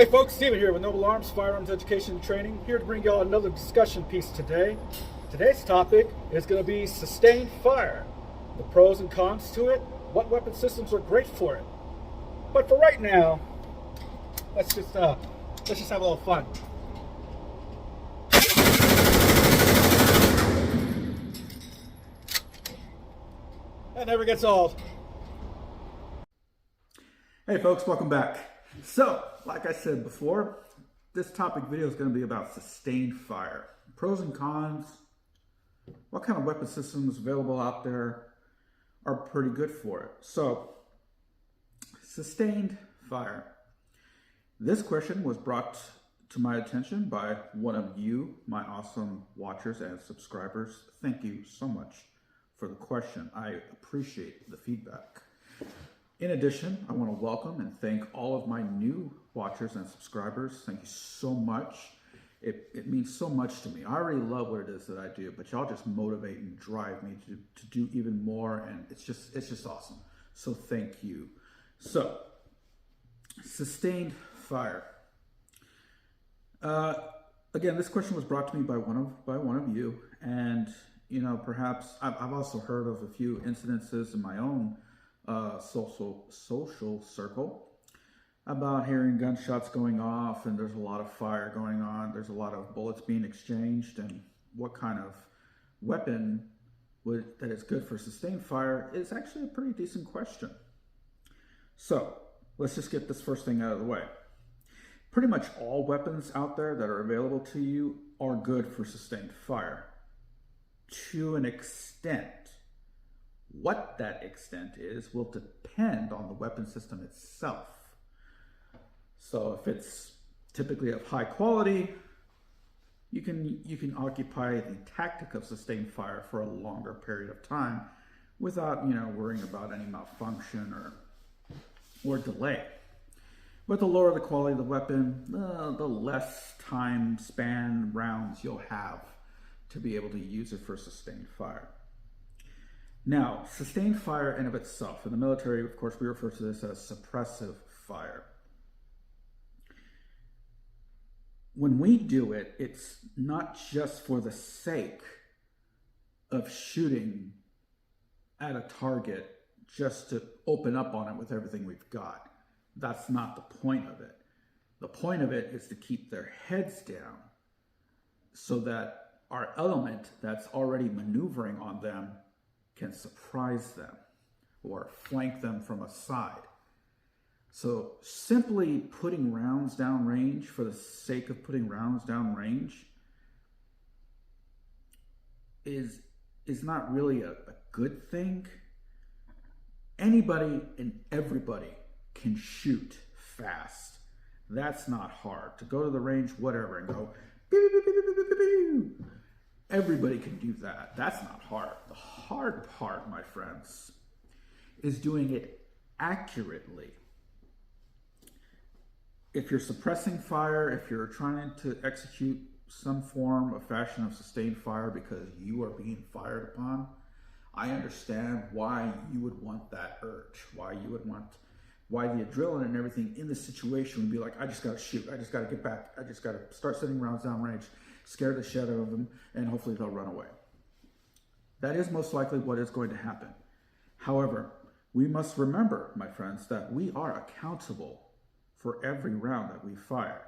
Hey folks, Steven here with Noble Arms Firearms Education and Training, here to bring y'all another discussion piece today. Today's topic is going to be sustained fire, the pros and cons to it, what weapon systems are great for it. But for right now, let's just have a little fun. That never gets old. Hey folks, welcome back. So, like I said before, this topic video is going to be about sustained fire. Pros and cons, what kind of weapon systems available out there are pretty good for it. So, sustained fire. This question was brought to my attention by one of you, my awesome watchers and subscribers. Thank you so much for the question. I appreciate the feedback. In addition, I want to welcome and thank all of my new watchers and subscribers. Thank you so much. It means so much to me. I already love what it is that I do, but y'all just motivate and drive me to do even more, and it's just awesome. So thank you. So, sustained fire. Again, this question was brought to me by one of you, and perhaps I've also heard of a few incidences in my own social circle about hearing gunshots going off, and there's a lot of fire going on, there's a lot of bullets being exchanged, and what kind of weapon that is good for sustained fire is actually a pretty decent question. So let's just get this first thing out of the way. Pretty much all weapons out there that are available to you are good for sustained fire to an extent. What that extent is will depend on the weapon system itself. So if it's typically of high quality, you can occupy the tactic of sustained fire for a longer period of time without worrying about any malfunction or delay. But the lower the quality of the weapon, the less time span rounds you'll have to be able to use it for sustained fire. Now, sustained fire in of itself, in the military, of course, we refer to this as suppressive fire. When we do it, it's not just for the sake of shooting at a target just to open up on it with everything we've got. That's not the point of it. The point of it is to keep their heads down so that our element that's already maneuvering on them can surprise them or flank them from a side. So simply putting rounds down range for the sake of putting rounds down range is not really a good thing. Anybody and everybody can shoot fast. That's not hard. To go to the range, whatever, and go beep, beep, beep, beep, beep, beep, beep. Everybody can do that. That's not hard. The hard part, my friends, is doing it accurately. If you're suppressing fire, if you're trying to execute some form of fashion of sustained fire because you are being fired upon, I understand why you would want that urge, why the adrenaline and everything in the situation would be like, I just got to shoot, I just got to get back, I just got to start sending rounds down range, scare the shit out of them, and hopefully they'll run away. That is most likely what is going to happen. However, we must remember, my friends, that we are accountable for every round that we fire.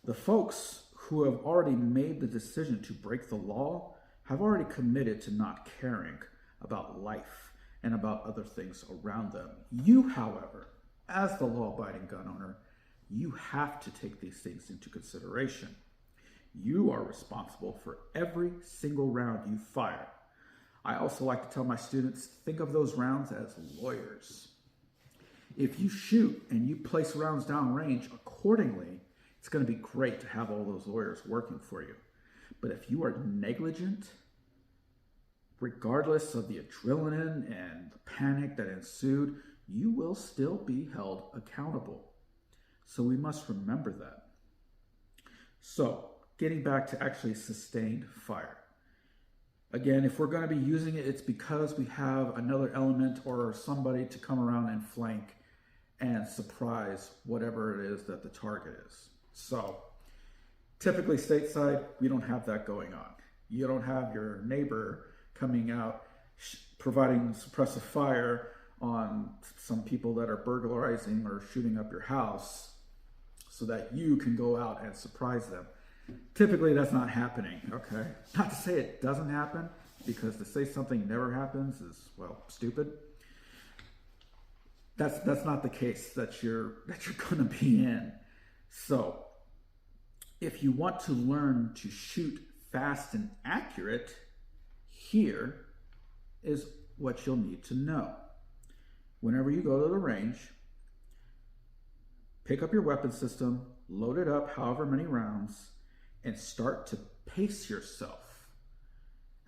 The folks who have already made the decision to break the law have already committed to not caring about life and about other things around them. You, however, as the law-abiding gun owner, you have to take these things into consideration. You are responsible for every single round you fire. I also like to tell my students, think of those rounds as lawyers. If you shoot and you place rounds down range accordingly, it's going to be great to have all those lawyers working for you. But if you are negligent, regardless of the adrenaline and the panic that ensued, you will still be held accountable. So we must remember that. So, getting back to actually sustained fire. Again, if we're going to be using it, it's because we have another element or somebody to come around and flank and surprise whatever it is that the target is. So typically stateside, we don't have that going on. You don't have your neighbor coming out providing suppressive fire on some people that are burglarizing or shooting up your house so that you can go out and surprise them. Typically that's not happening, okay? Not to say it doesn't happen, because to say something never happens is, well, stupid. That's not the case that you're gonna be in. So if you want to learn to shoot fast and accurate, here is what you'll need to know. Whenever you go to the range, pick up your weapon system, load it up however many rounds, and start to pace yourself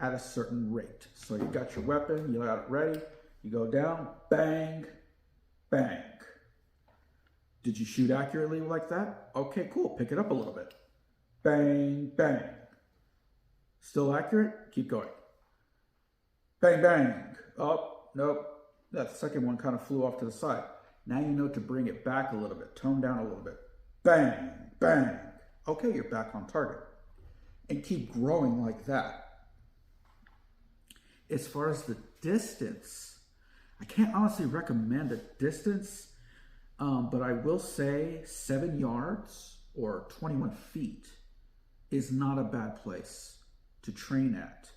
at a certain rate. So you got your weapon, you got it ready, you go down, bang, bang. Did you shoot accurately like that? Okay, cool, pick it up a little bit. Bang, bang. Still accurate? Keep going. Bang, bang. Oh, nope. That second one kind of flew off to the side. Now you know to bring it back a little bit, tone down a little bit. Bang, bang. Okay, you're back on target. And keep growing like that. As far as the distance, I can't honestly recommend a distance, but I will say 7 yards or 21 feet is not a bad place to train at.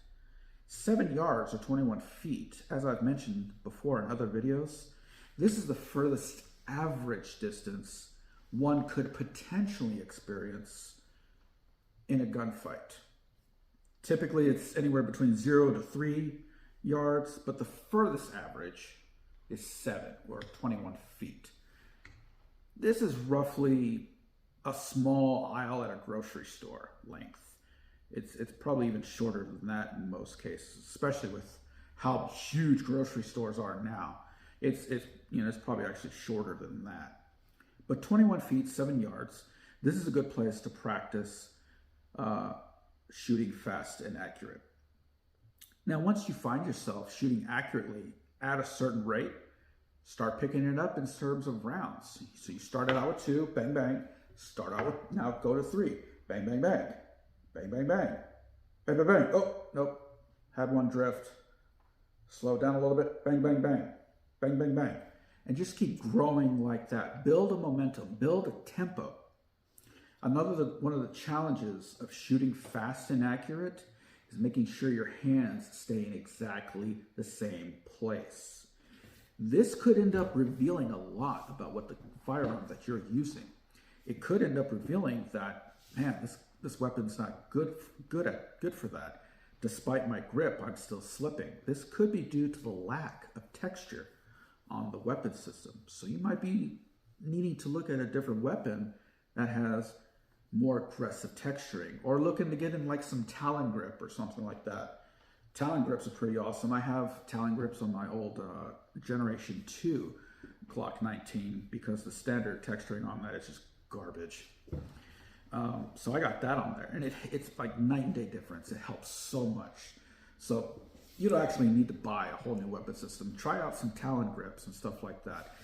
7 yards or 21 feet, as I've mentioned before in other videos, this is the furthest average distance one could potentially experience in a gunfight. Typically it's anywhere between 0 to 3 yards, but the furthest average is 7 or 21 feet. This is roughly a small aisle at a grocery store length. It's probably even shorter than that in most cases, especially with how huge grocery stores are now. It's probably actually shorter than that. But 21 feet, 7 yards, this is a good place to practice shooting fast and accurate. Now, once you find yourself shooting accurately at a certain rate, start picking it up in terms of rounds. So you started out with 2, bang, bang. Start out with, now go to 3, bang, bang, bang. Bang, bang, bang. Bang, bang, bang. Oh, nope. Had one drift. Slow down a little bit. Bang, bang, bang. Bang, bang, bang. And just keep growing like that. Build a momentum. Build a tempo. One of the challenges of shooting fast and accurate is making sure your hands stay in exactly the same place. This could end up revealing a lot about what the firearm that you're using. It could end up revealing that, man, this weapon's not good for that. Despite my grip, I'm still slipping. This could be due to the lack of texture on the weapon system. So you might be needing to look at a different weapon that has more aggressive texturing, or looking to get in like some Talon grip or something like that. Talon grips are pretty awesome. I have Talon grips on my old Generation 2 Glock 19 because the standard texturing on that is just garbage. So I got that on there, and it's like night and day difference. It helps so much. So you don't actually need to buy a whole new weapon system. Try out some Talon grips and stuff like that.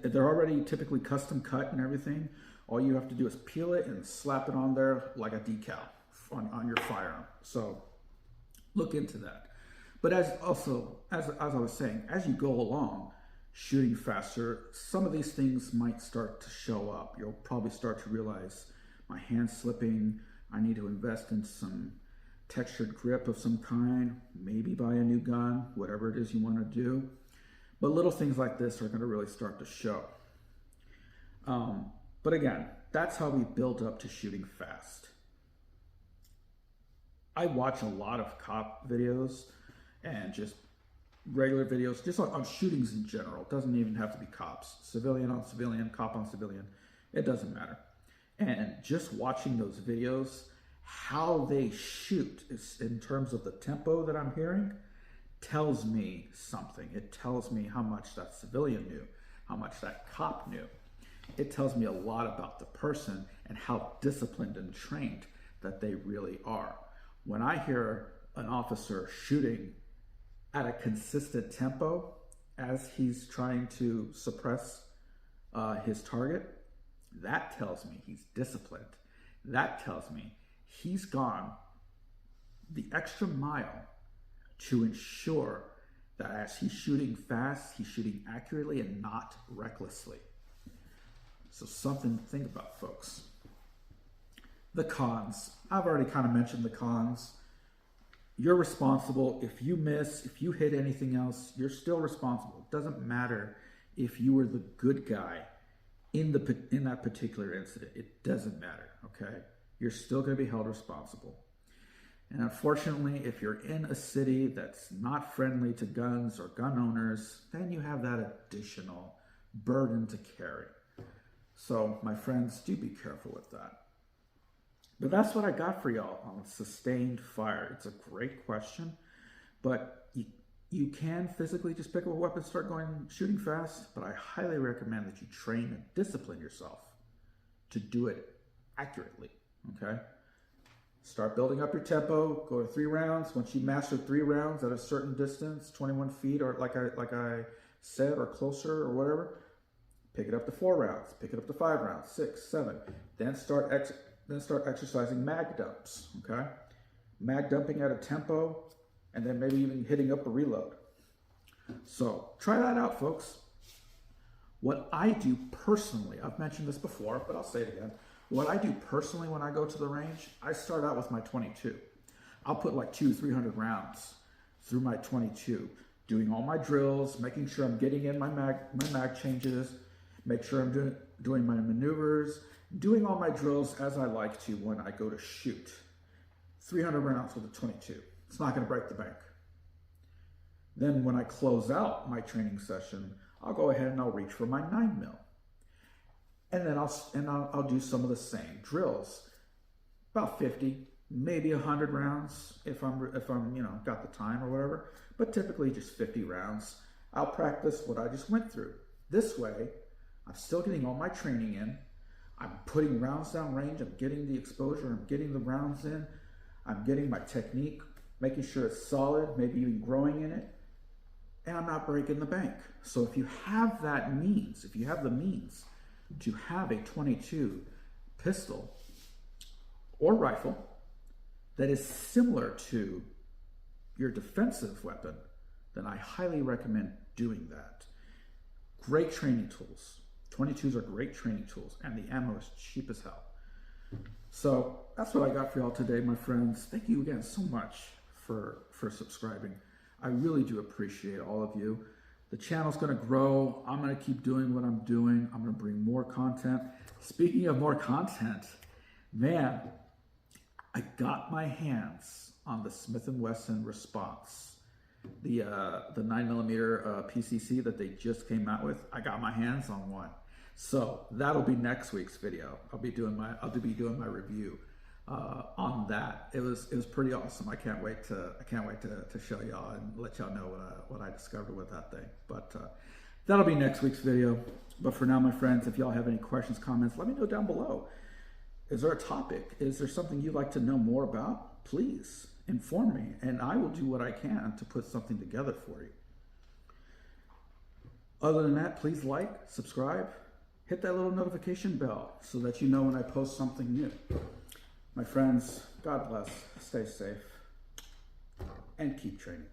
They're already typically custom cut and everything. All you have to do is peel it and slap it on there like a decal on your firearm. So look into that. But as I was saying, as you go along, shooting faster, some of these things might start to show up. You'll probably start to realize my hand's slipping. I need to invest in some textured grip of some kind, maybe buy a new gun, whatever it is you want to do. But little things like this are going to really start to show. But again, that's how we build up to shooting fast. I watch a lot of cop videos and just regular videos, just on shootings in general. It doesn't even have to be cops. Civilian on civilian, cop on civilian. It doesn't matter. And just watching those videos, how they shoot in terms of the tempo that I'm hearing, tells me something. It tells me how much that civilian knew, how much that cop knew. It tells me a lot about the person and how disciplined and trained that they really are. When I hear an officer shooting at a consistent tempo as he's trying to suppress his target, that tells me he's disciplined. That tells me he's gone the extra mile to ensure that as he's shooting fast, he's shooting accurately and not recklessly. So something to think about, folks. The cons. I've already kind of mentioned the cons. You're responsible. If you miss, if you hit anything else, you're still responsible. It doesn't matter if you were the good guy in that particular incident. It doesn't matter, okay? You're still going to be held responsible. And unfortunately, if you're in a city that's not friendly to guns or gun owners, then you have that additional burden to carry. So, my friends, do be careful with that. But that's what I got for y'all on sustained fire. It's a great question, but you can physically just pick up a weapon, start shooting fast, but I highly recommend that you train and discipline yourself to do it accurately, okay? Start building up your tempo, go to 3 rounds. Once you master 3 rounds at a certain distance, 21 feet, or like I said, or closer, or whatever, pick it up to 4 rounds, pick it up to 5 rounds, 6, 7. Then start exercising mag dumps, okay? Mag dumping at a tempo, and then maybe even hitting up a reload. So try that out, folks. What I do personally, I've mentioned this before, but I'll say it again. What I do personally when I go to the range, I start out with my 22. I'll put like 200-300 rounds through my 22, doing all my drills, making sure I'm getting in my mag changes, make sure I'm doing my maneuvers, doing all my drills as I like to when I go to shoot. 300 rounds with a 22. It's not going to break the bank. Then when I close out my training session, I'll go ahead and I'll reach for my 9mm. And then I'll do some of the same drills, about 50, maybe 100 rounds if I'm got the time or whatever, but typically just 50 rounds. I'll practice what I just went through. This way, I'm still getting all my training in. I'm putting rounds down range. I'm getting the exposure. I'm getting the rounds in. I'm getting my technique, making sure it's solid, maybe even growing in it, and I'm not breaking the bank. So if you have that means, if you have the means to have a 22 pistol or rifle that is similar to your defensive weapon, then I highly recommend doing that. Great training tools. 22s are great training tools, and the ammo is cheap as hell. So that's what I got for y'all today, my friends. Thank you again so much for subscribing. I really do appreciate all of you. The channel's going to grow. I'm going to keep doing what I'm doing. I'm going to bring more content. Speaking of more content, man, I got my hands on the Smith & Wesson Response, the 9mm PCC that they just came out with. I got my hands on one. So that'll be next week's video. I'll be doing my review on that. It was pretty awesome. I can't wait to show y'all and let y'all know what I discovered with that thing. But that'll be next week's video. But for now, my friends, if y'all have any questions, comments, let me know down below. Is there a topic? Is there something you'd like to know more about? Please inform me, and I will do what I can to put something together for you. Other than that, please like, subscribe, hit that little notification bell so that you know when I post something new. My friends, God bless, stay safe, and keep training.